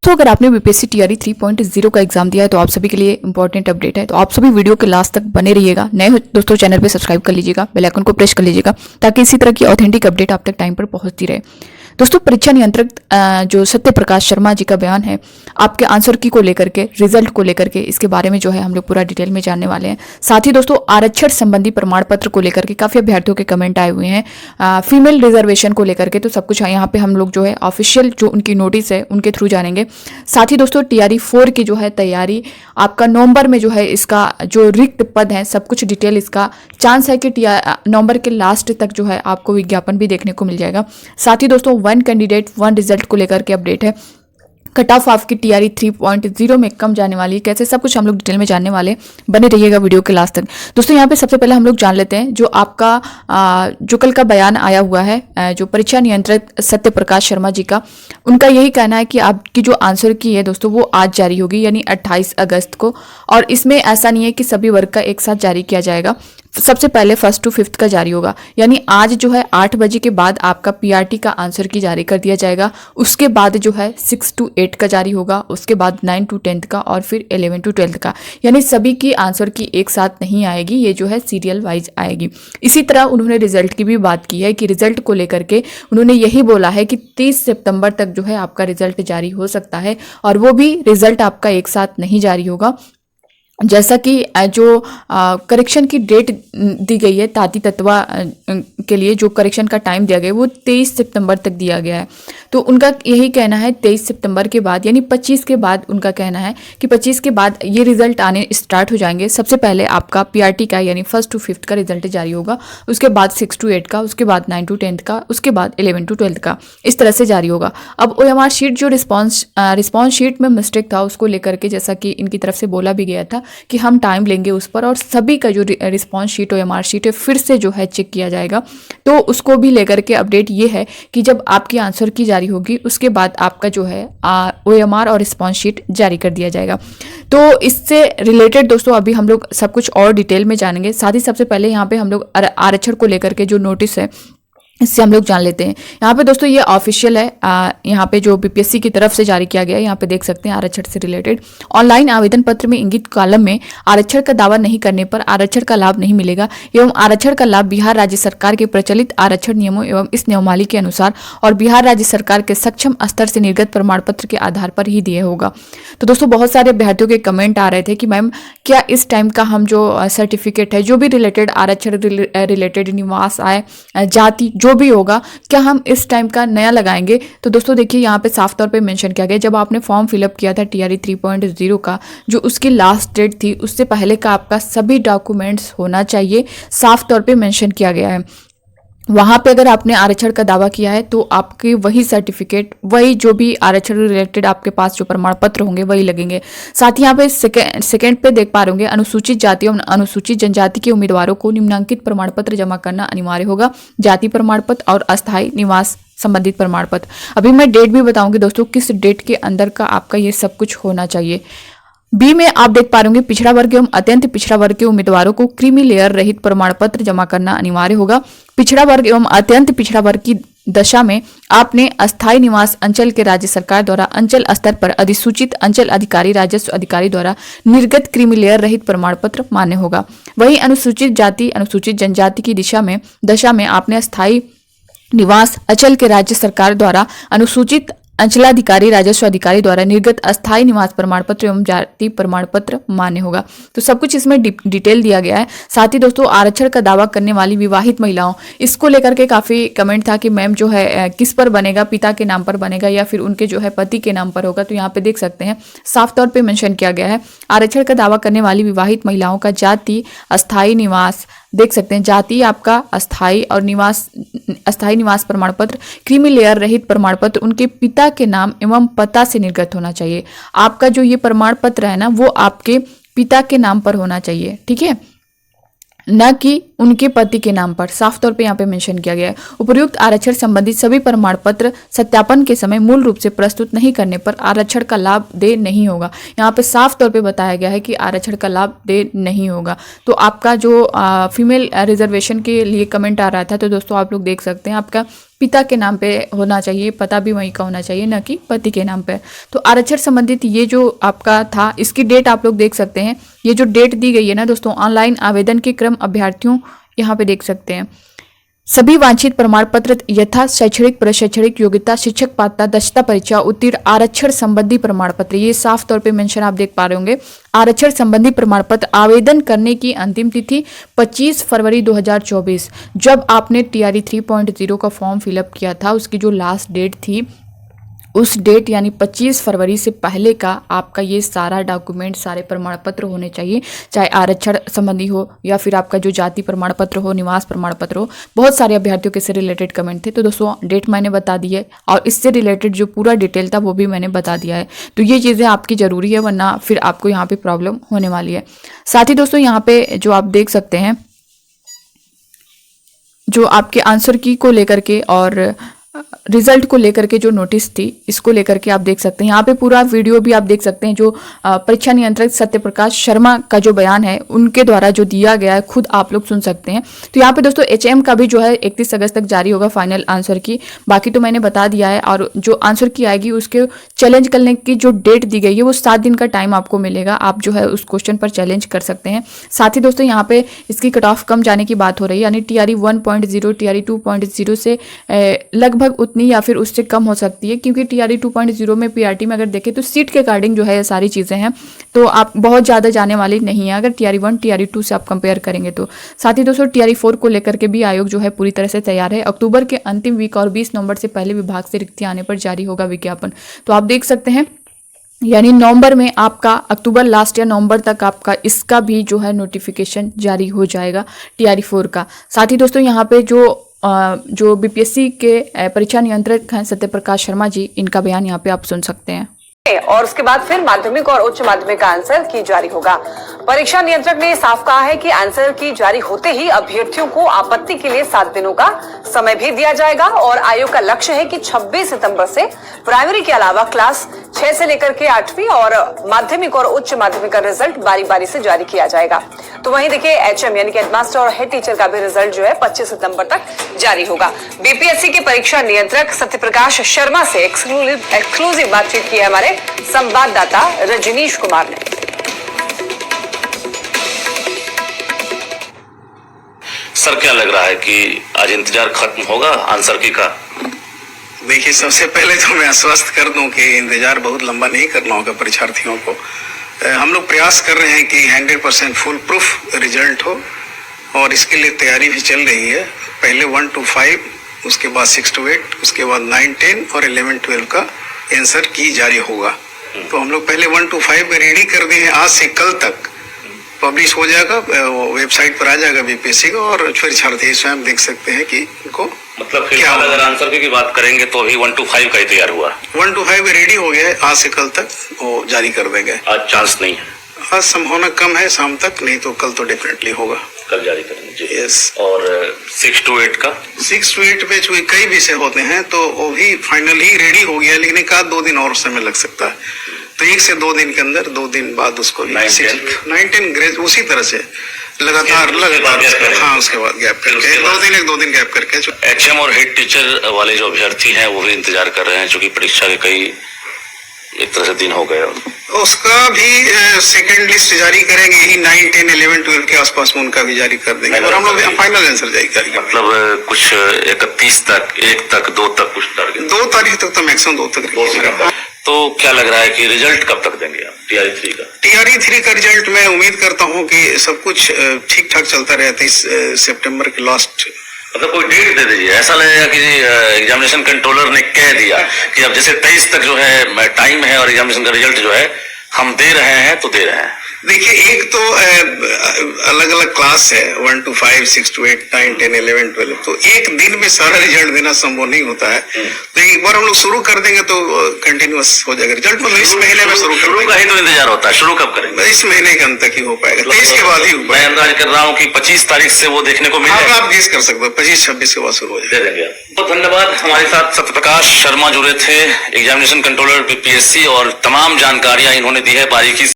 दोस्तों अगर आपने बीपीएससी टीआरई 3.0 का एग्जाम दिया है तो आप सभी के लिए इंपॉर्टेंट अपडेट है, तो आप सभी वीडियो के लास्ट तक बने रहिएगा। नए हो दोस्तों चैनल पे सब्सक्राइब कर लीजिएगा, बेल आइकन को प्रेस कर लीजिएगा ताकि इसी तरह की ऑथेंटिक अपडेट आप तक टाइम पर पहुंचती रहे। दोस्तों परीक्षा नियंत्रक जो सत्य प्रकाश शर्मा जी का बयान है आपके आंसर की को लेकर के, रिजल्ट को लेकर के, इसके बारे में जो है हम लोग पूरा डिटेल में जानने वाले हैं। साथ ही दोस्तों आरक्षण संबंधी प्रमाण पत्र को लेकर के काफी अभ्यर्थियों के कमेंट आए हुए हैं फीमेल रिजर्वेशन को लेकर के, तो सब कुछ यहाँ पे हम लोग जो है ऑफिशियल जो उनकी नोटिस है उनके थ्रू जानेंगे। साथ ही दोस्तों टीआरई 4 की जो है तैयारी आपका नवंबर में जो है इसका जो रिक्त पद है सब कुछ डिटेल, इसका चांस है कि नवंबर के लास्ट तक जो है आपको विज्ञापन भी देखने को मिल जाएगा। साथ ही दोस्तों 1 कैंडिडेट 1 रिजल्ट को लेकर के अपडेट है। कट ऑफ आपकी टीआरई 3.0 में कम जाने वाली है, कैसे सब कुछ हम लोग डिटेल में जानने वाले, बने रहिएगा वीडियो के लास्ट तक। दोस्तों यहाँ पे सबसे पहले हम लोग जान लेते हैं जो आपका जो कल का बयान आया हुआ है जो परीक्षा नियंत्रक सत्य प्रकाश शर्मा जी का, उनका यही कहना है कि आपकी जो आंसर की है दोस्तों वो आज जारी होगी यानी 28 अगस्त को, और इसमें ऐसा नहीं है कि सभी वर्ग का एक साथ जारी किया जाएगा। सबसे पहले 1st to 5th का जारी होगा, यानी आज जो है 8 बजे के बाद आपका पीआरटी का आंसर की जारी कर दिया जाएगा। उसके बाद जो है 6 to 8 का जारी होगा, उसके बाद 9 to 10th का, और फिर 11 to 12th का, यानी सभी की आंसर की एक साथ नहीं आएगी, ये जो है सीरियल वाइज आएगी। इसी तरह उन्होंने रिजल्ट की भी बात की है कि रिजल्ट को लेकर के उन्होंने यही बोला है कि 30 सितंबर तक जो है आपका रिजल्ट जारी हो सकता है, और वो भी रिजल्ट आपका एक साथ नहीं जारी होगा। जैसा कि जो करेक्शन की डेट दी गई है ताती तत्वा के लिए, जो करेक्शन का टाइम दिया गया है वो 23 सितंबर तक दिया गया है, तो उनका यही कहना है 23 सितंबर के बाद यानी 25 के बाद, उनका कहना है कि 25 के बाद ये रिजल्ट आने स्टार्ट हो जाएंगे। सबसे पहले आपका पीआरटी का यानी 1st to 5th का रिजल्ट जारी होगा, उसके बाद 6 to 8 का, उसके बाद 9 to 10th का, उसके बाद 11 to 12th का, इस तरह से जारी होगा। अब ओएमआर शीट जो रिस्पॉन्स शीट में मिस्टेक था उसको लेकर के, जैसा कि इनकी तरफ से बोला भी गया था कि हम टाइम लेंगे उस पर, और सभी का जो रिस्पॉन्स शीट ओएमआर शीट है फिर से जो है चेक किया जाएगा, तो उसको भी लेकर के अपडेट ये है कि जब आपकी आंसर की जारी होगी उसके बाद आपका जो है ओएमआर और रिस्पॉन्स शीट जारी कर दिया जाएगा। तो इससे रिलेटेड दोस्तों अभी हम लोग सब कुछ और डिटेल में जानेंगे। साथ ही सबसे पहले यहाँ पे हम लोग आरक्षण को लेकर के जो नोटिस है इससे हम लोग जान लेते हैं। यहाँ पे दोस्तों ये ऑफिशियल है, यहाँ पे जो बीपीएससी की तरफ से जारी किया गया है, यहाँ पे देख सकते हैं आरक्षण से रिलेटेड। ऑनलाइन आवेदन पत्र में इंगित कॉलम में आरक्षण का दावा नहीं करने पर आरक्षण का लाभ नहीं मिलेगा एवं आरक्षण का लाभ बिहार राज्य सरकार के प्रचलित आरक्षण नियमों एवं इस नियमावली के अनुसार और बिहार राज्य सरकार के सक्षम स्तर से निर्गत प्रमाण पत्र के आधार पर ही दिया होगा। तो दोस्तों बहुत सारे अभ्यर्थियों के कमेंट आ रहे थे कि मैम क्या इस टाइम का हम जो सर्टिफिकेट है जो भी रिलेटेड आरक्षण रिलेटेड निवास आय जाति जो भी होगा क्या हम इस टाइम का नया लगाएंगे। तो दोस्तों देखिए यहाँ पे साफ तौर पे मेंशन किया गया, जब आपने फॉर्म फिलअप किया था टीआरई 3.0 का, जो उसकी लास्ट डेट थी उससे पहले का आपका सभी डॉक्यूमेंट्स होना चाहिए, साफ तौर पे मेंशन किया गया है। वहाँ पे अगर आपने आरक्षण का दावा किया है तो आपके वही सर्टिफिकेट, वही जो भी आरक्षण रिलेटेड आपके पास जो प्रमाण पत्र होंगे वही लगेंगे। साथ ही यहाँ पे सेकेंड पे देख पा रहे होंगे, अनुसूचित जाति एवं अनुसूचित जनजाति के उम्मीदवारों को निम्नांकित प्रमाण पत्र जमा करना अनिवार्य होगा, जाति प्रमाण पत्र और अस्थायी निवास संबंधित प्रमाण पत्र। अभी मैं डेट भी बताऊंगी दोस्तों किस डेट के अंदर का आपका ये सब कुछ होना चाहिए। बी में आप देख पा रहे होंगे, पिछड़ा वर्ग एवं अत्यंत पिछड़ा वर्ग के उम्मीदवारों को क्रीमी लेयर रहित प्रमाण पत्र जमा करना अनिवार्य होगा। पिछड़ा वर्ग एवं अत्यंत पिछड़ा वर्ग की दशा में आपने अस्थायी निवास अंचल के राज्य सरकार द्वारा अंचल स्तर पर अधिसूचित अंचल अधिकारी राजस्व अधिकारी द्वारा निर्गत क्रीमी लेयर रहित प्रमाण पत्र मान्य होगा। वहीं अनुसूचित जाति अनुसूचित जनजाति की दशा में आपने अस्थायी निवास अंचल के राज्य सरकार द्वारा अनुसूचित अंचलाधिकारी राजस्व अधिकारी द्वारा निर्गत अस्थायी निवास प्रमाण पत्र एवं जाति प्रमाण पत्र मान्य होगा। तो सब कुछ इसमें डिटेल दिया गया है। साथ ही दोस्तों आरक्षण का दावा करने वाली विवाहित महिलाओं, इसको लेकर के काफी कमेंट था कि मैम जो है किस पर बनेगा, पिता के नाम पर बनेगा या फिर उनके जो है पति के नाम पर होगा। तो यहाँ पे देख सकते हैं साफ तौर पर मेंशन किया गया है, आरक्षण का दावा करने वाली विवाहित महिलाओं का जाति अस्थायी निवास, देख सकते हैं जाति आपका अस्थायी और अस्थायी निवास प्रमाण पत्र क्रीमी लेयर रहित प्रमाण पत्र उनके पिता के नाम एवं पता से निर्गत होना चाहिए। आपका जो ये प्रमाण पत्र है ना वो आपके पिता के नाम पर होना चाहिए, ठीक है, न कि उनके पति के नाम पर, साफ तौर पे यहाँ पे मेंशन किया गया है। उपर्युक्त आरक्षण संबंधित सभी प्रमाण पत्र सत्यापन के समय मूल रूप से प्रस्तुत नहीं करने पर आरक्षण का लाभ दे नहीं होगा। यहाँ पे साफ तौर पे बताया गया है कि आरक्षण का लाभ दे नहीं होगा। तो आपका जो फीमेल रिजर्वेशन के लिए कमेंट आ रहा था, तो दोस्तों आप लोग देख सकते हैं आपका पिता के नाम पे होना चाहिए, पता भी वहीं का होना चाहिए, न कि पति के नाम पे। तो आरक्षण संबंधित ये जो आपका था, इसकी डेट आप लोग देख सकते हैं। ये जो डेट दी गई है ना दोस्तों, ऑनलाइन आवेदन के क्रम अभ्यर्थियों यहाँ पे देख सकते हैं। सभी वांछित प्रमाण पत्र यथा शैक्षणिक, प्रशैक्षणिक योग्यता, शिक्षक पात्रता, दक्षता परीक्षा उत्तीर्ण, आरक्षण संबंधी प्रमाण पत्र, ये साफ तौर पे मेंशन आप देख पा रहे होंगे। आरक्षण संबंधी प्रमाण पत्र आवेदन करने की अंतिम तिथि 25 फरवरी 2024। जब आपने TRE 3.0 का फॉर्म फिलअप किया था, उसकी जो लास्ट डेट थी, उस डेट यानी 25 फरवरी से पहले का आपका ये सारा डॉक्यूमेंट, सारे प्रमाण पत्र होने चाहिए, चाहे आरक्षण संबंधी हो या फिर आपका जो जाति प्रमाण पत्र हो, निवास प्रमाण पत्र हो। बहुत सारे अभ्यर्थियों के से रिलेटेड कमेंट थे, तो दोस्तों डेट मैंने बता दी है और इससे रिलेटेड जो पूरा डिटेल था वो भी मैंने बता दिया है। तो ये चीज़ें आपकी ज़रूरी है, वरना फिर आपको यहाँ पे प्रॉब्लम होने वाली है। साथ ही दोस्तों यहाँ पे जो आप देख सकते हैं, जो आपके आंसर की को लेकर के और रिजल्ट को लेकर के जो नोटिस थी, इसको लेकर के आप देख सकते हैं। यहाँ पे पूरा वीडियो भी आप देख सकते हैं। जो परीक्षा नियंत्रक सत्यप्रकाश शर्मा का जो बयान है, उनके द्वारा जो दिया गया है, खुद आप लोग सुन सकते हैं। तो यहाँ पे दोस्तों HM का भी जो है 31 अगस्त तक जारी होगा फाइनल आंसर की। बाकी तो मैंने बता दिया है। और जो आंसर की आएगी उसके चैलेंज करने की जो डेट दी गई है, वो 7 दिन का टाइम आपको मिलेगा। आप जो है उस क्वेश्चन पर चैलेंज कर सकते हैं। साथ ही दोस्तों यहाँ पे इसकी कट ऑफ कम जाने की बात हो रही है, यानी TRE 1.0 TRE 2.0 से लगभग उतनी या फिर उससे कम हो सकती है, क्योंकि TRE 2.0 में PRT में अगर देखें तो सीट के अकॉर्डिंग जो है ये सारी चीज़ें हैं, तो आप बहुत ज़्यादा जाने वाली नहीं है अगर TRE 1 TRE 2 से आप कंपेयर करेंगे तो। साथ ही दोस्तों TRE 4 को लेकर के भी आयोग जो है पूरी तरह से तैयार है। अक्टूबर के अंतिम वीक और 20 नवंबर से पहले विभाग से रिक्ति आने पर जारी होगा विज्ञापन। तो आप देख सकते हैं, यानी नवंबर में आपका, अक्टूबर लास्ट या नवंबर तक आपका इसका भी जो है नोटिफिकेशन जारी हो जाएगा TRE 4 का। साथ ही दोस्तों यहाँ पे जो BPSC के परीक्षा नियंत्रक हैं सत्यप्रकाश शर्मा जी, इनका बयान यहाँ पे आप सुन सकते हैं। और उसके बाद फिर माध्यमिक और उच्च माध्यमिक का आंसर की जारी होगा। परीक्षा नियंत्रक ने साफ कहा है कि आंसर की जारी होते ही अभ्यर्थियों को आपत्ति के लिए 7 दिनों का समय भी दिया जाएगा। और आयोग का लक्ष्य है कि 26 सितंबर से प्राइमरी के अलावा क्लास 6 से लेकर के 8वीं और माध्यमिक और उच्च माध्यमिक का रिजल्ट बारी बारी से जारी किया जाएगा। तो वहीं देखिए HM यानी कि हेडमास्टर और हेड टीचर का भी रिजल्ट जो है 25 सितंबर तक जारी होगा। BPSC के परीक्षा नियंत्रक सत्यप्रकाश शर्मा से एक्सक्लूसिव बातचीत की है हमारे संवाददाता रजनीश कुमार ने। सर, क्या लग रहा है कि आज इंतजार खत्म होगा आंसर की का? देखिए, सबसे पहले तो मैं आश्वस्त कर दूं कि इंतजार बहुत लंबा नहीं करना होगा परीक्षार्थियों को। हम लोग प्रयास कर रहे हैं कि 100% फुल प्रूफ रिजल्ट हो और इसके लिए तैयारी भी चल रही है। पहले 1 to 5, उसके बाद 6 to 8, उसके बाद 9, 10 और 11, 12 का आंसर की जारी होगा। तो हम लोग पहले 1 to 5 में रेडी कर दिए हैं। आज से कल तक पब्लिश हो जाएगा, वेबसाइट पर आ जाएगा BPSC का, और फिर छात्र स्वयं देख सकते हैं कि उनको मतलब फिलहाल अगर आंसर की बात करेंगे तो अभी 1 to 5 का ही तैयार हुआ। 1 to 5 में रेडी हो गया है। आज से कल तक वो जारी कर देंगे। आज चांस नहीं है, आज संभावना कम है शाम तक, नहीं तो कल तो डेफिनेटली होगा। कल जारी करेंगे। यस। और 6 to 8 का 6 to 8 में चूंकि कई विषय होते हैं तो वो भी फाइनली रेडी हो गया, लेकिन एक आध 2 दिन और समय लग सकता है। तो 1 से 2 दिन के अंदर, 2 दिन बाद उसको 9, 10 ग्रेड उसी तरह से लगातार हाँ, उसके बाद गैप करके 2 दिन गैप करके। HM और हेड टीचर वाले जो अभ्यर्थी हैं वो भी इंतजार कर रहे हैं, क्योंकि परीक्षा के कई एक तरह से दिन हो गए। उसका भी सेकंड लिस्ट जारी करेंगे ही 9, 10, 11, 12 के आसपास में उनका भी जारी कर देंगे और हम लोग फाइनल आंसर जारी करेंगे। मतलब कुछ 31 तक, 1 तक, 2 तक कुछ टारगेट। 2 तारीख तक तो मैक्सिमम 2 तक। तो क्या लग रहा है कि रिजल्ट कब तक देंगे आप TRE 3 का? TRE 3 का रिजल्ट मैं उम्मीद करता हूं कि सब कुछ ठीक ठाक चलता रहे 23 सितंबर के लास्ट। मतलब कोई डेट दे दीजिए, ऐसा लगेगा कि एग्जामिनेशन कंट्रोलर ने कह दिया कि अब जैसे 23 तक जो है टाइम है और एग्जामिनेशन का रिजल्ट जो है हम दे रहे हैं तो दे रहे हैं। देखिए, एक तो अलग अलग क्लास है 1 to 5, 6 to 8, 9, 10, 11, 12, तो एक दिन में सारा रिजल्ट देना संभव नहीं होता है। तो एक बार हम लोग शुरू कर देंगे तो कंटिन्यूअस हो जाएगा रिजल्ट। मतलब इस महीने में शुरू का ही तो इंतजार होता है, शुरू कब करेंगे? इस महीने के अंत तक ही हो पाएगा, 23 के बाद ही हो पाएगा। मैं अंदाज कर रहा हूँ कि 25 तारीख से वो देखने को मिलेगा। आप गेस कर सकते हो 25-26 के बाद शुरू हो जाएगा। बहुत धन्यवाद। हमारे साथ सत्यप्रकाश शर्मा जुड़े थे, एग्जामिनेशन कंट्रोलर BPSC, और तमाम जानकारियां इन्होंने दी है बारीकी।